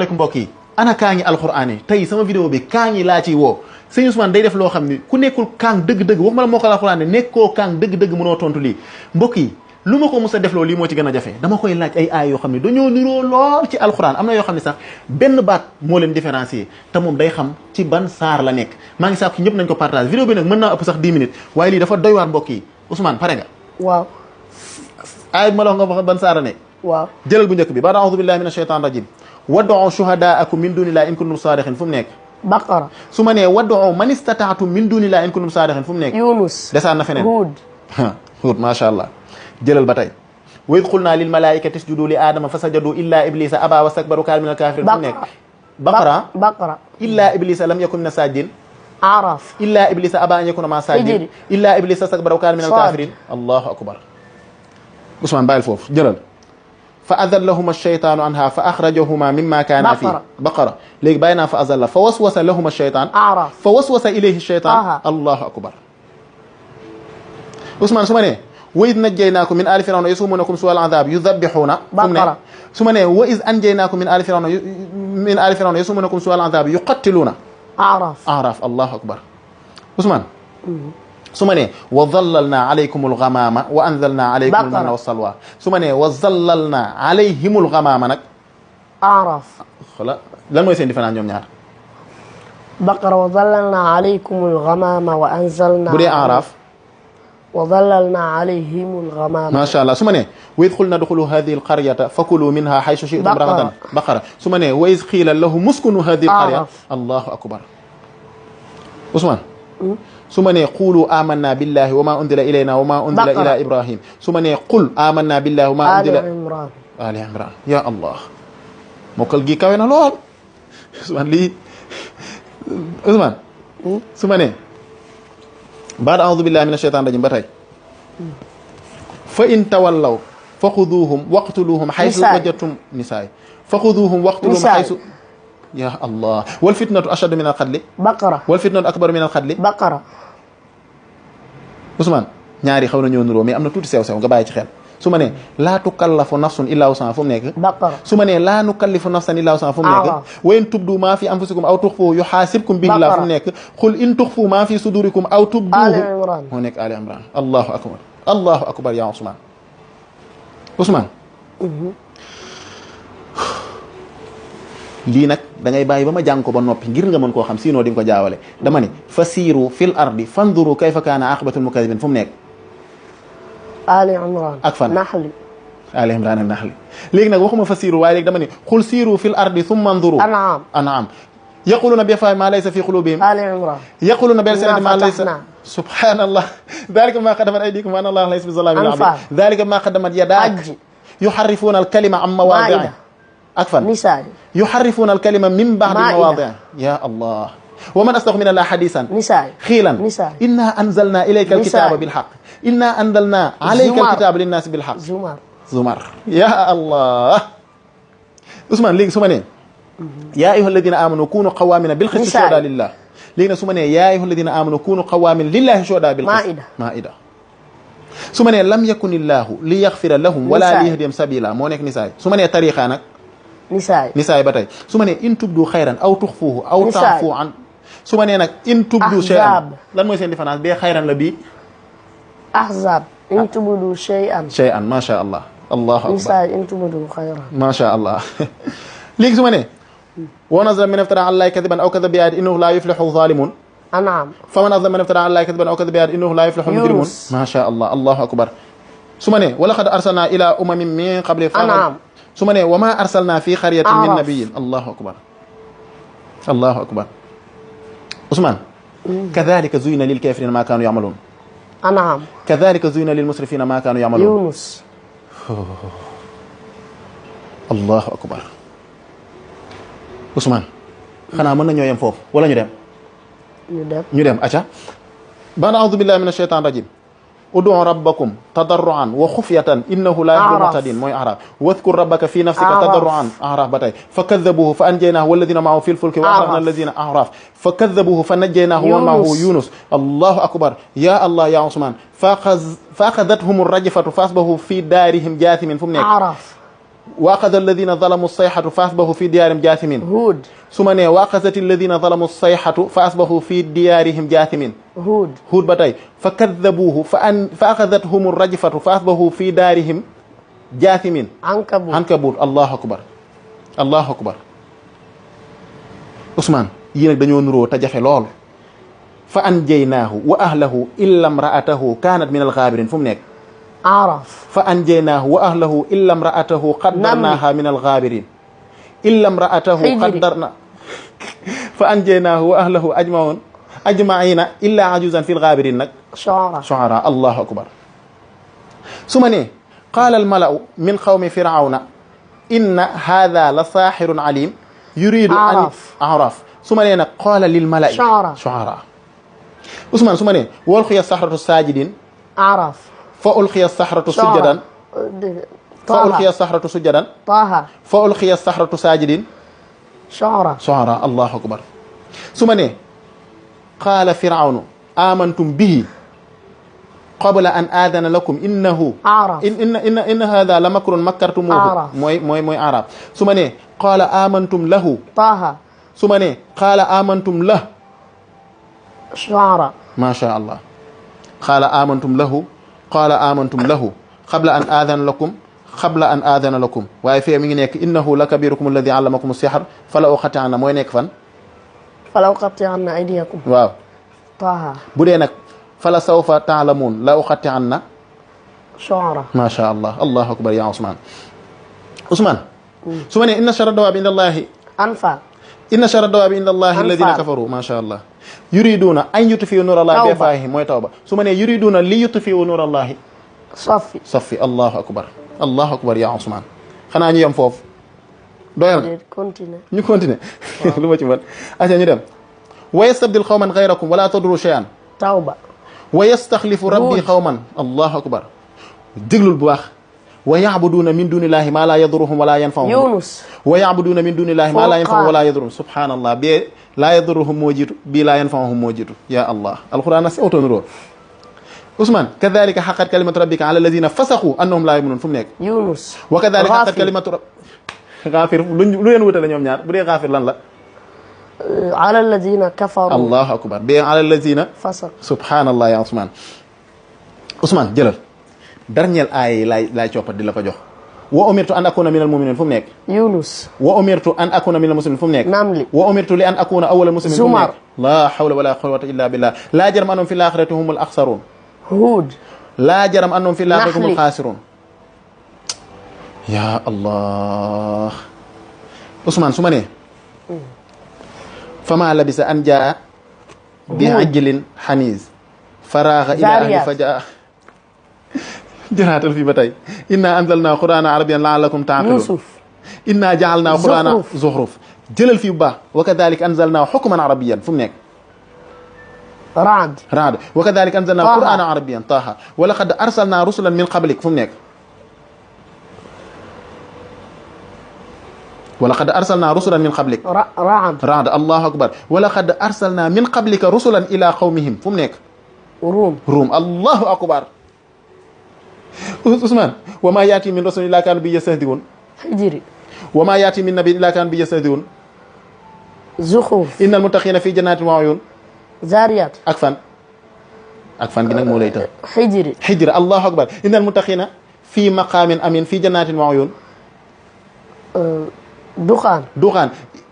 aleykum mbokk yi ana kaa ngi alxuraan yi tey sama vidéo bi kaa ngi laa ciy woo sëñ Ousmane day def loo xam ni ku nekkul kaang dëgg-dëgg waxuma la moo ko alxuraan ne nekkoo kaang dëgg-dëgg mënoo tontu lii mbokk yi lu ma ko mos a defloo lii moo ci gën a jafe dama koy laaj ay aay yoo xam ne dañoo niroo lool ci alxuraan am na yoo xam ne sax benn baat moo leen différencier te moom day xam ci ban saar la nekk maa ngi saako ci ñëpp nañ ko partage vidéo bi nag mën naa ëpp sax 10 minutes waaye lii dafa doy waar mbokk yi Ousmane pare nga waaw aay bi ma la wax nga wax ban saar la nekk waaw jëlal bu njëkk bi baada a'uudu billahi mina shaytaan rajim wad'u shuhadaakum min dunillahi in kuntum saadiqin fu mu nekk Baqara su ma nee wad'u man istata'tum min dunillahi in kuntum saadiqin fu mu nekk Yunus desaan na feneen Huud macha allah jëlal ba tey wa id qulna lil malaikati isjudu li aadama fa sajadu illa iblisa aba wastakbara wa kaana minal kaafiriin fu mu nekk Baqara illa iblisa lam yakun mina saajidin Araf illa iblisa aba an yakuna ma'a saajidin illa iblisa istakbara wa kaana minal kaafiriin allahu akbar Ousmane bàyyil foofu jëlal fa azallahuma shaytaanu anha fa axrajahuma mimma kaana fii Baqara léegi bàyyi naa fa azalla fa waswasa lahuma shaytaan Araf fa waswasa ilayhi shaytaan allahu akbar Ousmane su ma nee wa iz najjaynaakum min aali firawna yasumuunakum suu'al azaab yudabbixuuna fu mu ne su ma nee wa iz anjaynaakum min aali firawna yasumuunakum suu'al azaab yuqattiluuna Araf allahu akbar Ousmane su ma nee wa zallalnaa alaykumul gamaama wa anzalnaa alaykumul manna wassalwaa su ma nee wa zallalnaa alayhimul gamaama nag Araf xoolal lan mooy seen différence ñoom ñaar Baqara wa zallalnaa alaykumul gamaama wa anzalnaa bu dee Araf wa zallalnaa alayhimul gamaama macha allah su ma nee wa iz qulnaa udxuluu haadihi l-qaryata fakuluu minhaa haysu shi'tum ragadan Baqara su ma nee wa iz qiila lahum uskunu haadihi l-qarya allahu akbar Ousmane su ma nee qulu amanna billahi wa ma unzila ilayna wa ma unzila ila ibrahim su ma nee qul amanna billahi wa ma unzila ali imran ya allah mokkal gi kawe na lool Ousmane lii Ousmane su ma nee baada a'uudu billahi mina shaytaan rajim ba tey fa in tawallaw fa xuduuhum waqtuluhum xaysu wajadtum nisaay fa xuduuhum waqtuluhum xaysu ya allah wal fitnatu ashaddu min al qatli Baqara wal fitnatu akbaru min al qatli Baqara Ousmane ñaari xaw na ñëw nuroo mais am na tuuti sew-sew nga bàyyi ci xel su ma nee laa tukallafu nafsun illaa wus'ahaa fu mu nekk Baqara su ma nee laa nukallifu nafsan illaa wus'ahaa fu mu nekk wa in tubdu maa fi anfusikum aw tuxfuuhu yuhaasibkum bihi llaahu fu mu nekk qul in tuxfu maa fi sudurikum aw tubduuhu moo nekk Ali Imran allahu akbar allahu akbar yaa Ousmane lii nag da ngay bàyyi ba ma jàng ko ba noppi ngir nga mën koo xam sinon di nga ko jaawale dama ne fa siiru fil ardi fanzuru kayfa kaana aqibatul mukazibin fu mu nekk Ali Imran ak fan Naxli Ali Imran ak Naxli léegi nag waxuma fa siiru waaye léegi dama ne xul siiru fil ardi thumma anzuru An'am yaquluna bi afwaahihim maa laysa fi qulubihim Ali Imran yaquluna bi alsinatihim maa laysa subhanallah dalika maa qaddamat aydikum wa anna Allaha laysa bi zallamin lil abid dalika maa qaddamat yadak yuharrifuna al kalima an mawaadi'ihi ak fan Nisaa yuharrifuuna al-kalima min ba'di mawaadi'ihi ya allah wa man asdaqu mina llaahi hadiisan qiilan innaa anzalnaa ilayka al-kitaaba bil-haqq innaa anzalnaa alayka al-kitaaba lin-naasi bil-haqq Zumar ya allah Ousmane léegi su ma nee yaa ayyuha alladina amanu kunu qawamina bil qisti shuhada lillah léegi nag su ma nee yaa ayyuha alladina amanu kunu qawamin lillahi shuhada bil qist maida su ma nee lam yakun illahu li yaghfira lahum wala li yahdihim sabila moo nekk nisaay su ma nee tariqa nag nisaay ba tey su ma nee in tubdu xayran aw tuxfuuhu aw taafu an su ma nee nag in tubdu shay'an lan mooy seen différence bee xayran la bii ahzab in tubdu shay'an macha allah allahu akbar nisaay in tubdu xayran macha allah léegi su ma nee wa nazala man iftara ala llahi kadiban aw kadaba bi ayatin innahu la yuflihu zalimun An'am faman azlama man iftara ala llahi kadiban aw kadaba bi ayatin innahu la yuflihu mujrimun macha allah allahu akbar su ma nee wa laqad arsalna ila umamin min qabli su ma nee wa ma arsalna fi qaryatin min nabiyyin allahu akbar allahu akbar Ousmane kadhalika zuyina lil kafirina ma kanu ya'malun An'am kadhalika zuyina lil musrifina ma kanu ya'malun Yunus allahu akbar Ousmane xanaa mën nañoo yem foofu wala ñu dem ñu dem aca ba'da a'uudu billahi mina shaytaani rajiim ud'u rabbakum tadarruan wa xufyatan innahu la yuhibbul mu'tadin mooy Araf wadkur rabbaka fi nafsika tadarruan Araf ba tey fa kaddabuhu fa anjaynaahu walladina ma'ahu fil fulki wa aghraqna alladina Araf fa kaddabuhu fa najjaynaahu wa ma'ahu Yunus allahu akbar ya allah ya Ousmane fa axadathum rajfatu fa asbahu fi daarihim jaathimin fu mu nekk wa axada alladina zalamu sayxatu fa asbahu fi diyaarihim jaathimin. Hud. su ma nee wa axazati alladina zalamu sayxatu fa asbahu fi diyaarihim jaathimin. Hud. Hud ba tey fa kaddabuuhu fa axadathum rajfatu fa asbahu fi daarihim jaathimin. Ankabut. Ankabut. allahu akbar allahu akbar. Ousmane yii nag dañoo nuroo te jafe lool. fa anjaynaahu wa ahlahu illa mraatahu kaanat min alxaabirin fu mu nekk. Araf. fa anjaynaahu wa ahlahu illa mraatahu qaddarnaaha min alxaabirin. illa mraatahu qaddarna fa anjaynaahu wa ahlahu ajmaina illa ajuzan fi lxaabirin nag. Shuara. allahu akbar. su ma nee qaala almalau min qawmi firawna inna haada la saaxirun alim yuridu an araf. su ma nee nag qaala lil malai. Shuara. Ousmane su ma nee wa ulqiya sahratu saajidin. Araf. fa ulqiya sahratu sujjadan. fa ulqiya sahratu sujjadan. Taha. fa ulqiya sahratu saajidin. Shuara. allahu akbar. su ma nee qaala firawnu amantum bihi qabla an aadana lakum innahu inna hada la makrun makkartumuuhu mooy arab. su ma nee qaala amantum lahu. Taha. su ma nee qaala amantum lah. Shuara. macha allah. qaala amantum lahu qabla an aadana lakum waaye fee mi ngi nekk innahu la kabirukum alladi allamakum sihr fala uqatti'anna mooy nekk fan. fala uqatti'anna aydiyakum. waaw. Taha. bu dee nag fala sawfa ta'lamun la uqatti'anna. Shuara. macha allah allahu akbar ya Ousmane. Ousmane. su ma nee inna sharra dawaabi inda allahi. Anfal. inna sharra dawaabi inda allahi alladina kafaru macha allah. yuriduna an yutfiu nur allahi bi afwahihim mooy tawba. su ma nee yuriduna li yutfiu nur allahi. Safi. allahu akbar ya Ousmane. xanaa ñu yem foofu. doyal ñu continuer lu ma ci mën. aca ñu dem. wa yastabdil qawman ghayrakum wala tadru shay'an. Tawba. wa yastaxlifu rabbi qawman. allahu akbar. déglul bu baax. wa yacbuduuna min dunillahi ma la yaduruhum wala yanfahum. Yunus. wa yacbuduuna min dunillahi ma la yanfahum wala yaduruhum. subhanallah bee la yaduruhum moo jiitu bii la yanfahum moo jiitu ya allah alquran a si awtonuroo. Ousmane kadalika xaqat kalimatu rabbika ala alladina fasaqu annahum la yuminuun fu mu nekk. Yunus. wa kadalika xaqat kalimatu Gaafir lu leen wutale ñoom ñaar bu dee Gaafir lan la. ala alladina kafaru. allahu akbar bee ala alladina fasaq. subhanallah ya Ousmane. Ousmane jëlal dernier aaya yi laay coppat di la ko jox. wa umirtu an akuna minal muminin fu mu nekk. Yunus. wa umirtu an akuna minal muslimin fu mu nekk. Namli. wa umirtu li an akuna awwala muslimin fu mu nekk. Zumar. la hawla wala quwwata illa billah laa jarama annahum fil aaxirati humul axsaruun. Hud. laa jarama annahum fil aaxirati humul xaasiruun. ya allah. Ousmane su ma nee. fama labisa an jaa bi ajlin xaniis faraaxa ila ahli fa jaa jëraatal fii ba tey inna anzalnaa qur'aanan arabiyyan la'allakum ta'qiluun. Yusuf. inna ja'alnaa qur'aanan zuxruf jëlal fii bu baax. wa kadhalika anzalnaa hukman arabiyyan fu mu nekk. Ra'd. wa kadhalika anzalnaa qur'aanan arabiyyan Taaha. wa laqad arsalnaa rusulan min qablik fu mu nekk. wa laqad arsalnaa rusulan min qablik. Ra'd. allahu akbar. wa laqad arsalnaa min qablika rusulan ilaa qawmihim fu mu nekk. Ruum. allahu akbar. Ousmane wa maa yaati min rasulin illaa kaanu bihi yastahzi'uun. Hijri. wa maa yaati min nabiyyin illaa kaanu bihi yastahzi'uun. Zuxruf. innal muttaqiina fii jannaatin wa uyuun. Zaariyaat. ak fan gi nag moo lay tax. Hijri. allahu akbar. innal muttaqiina fii maqaamin amiin fii jannaatin wa uyuun. Duxaan.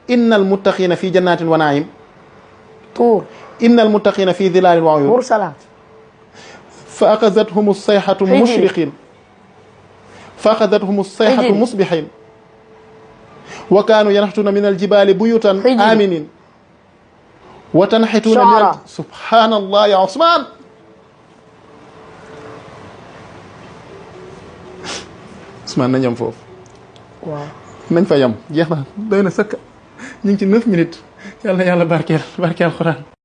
innal muttaqiina fii jannaatin wa na'iim. Tuur. innal muttaqiina fii zilaalin wa uyuun. Mursalaat. fa axazathum sayhatu mushriqin fa axazathum sayhatu musbihin wa kaanu yanhituuna min aljibaali buyutan aminin wa tanhituuna min subhanallah ya Ousmane. Ousmane nañ yem foofu. waaw nañ fa yem jeex na doy na sëkk ñu ngi ci 9 minutes yàlla barkeel Alxuraan.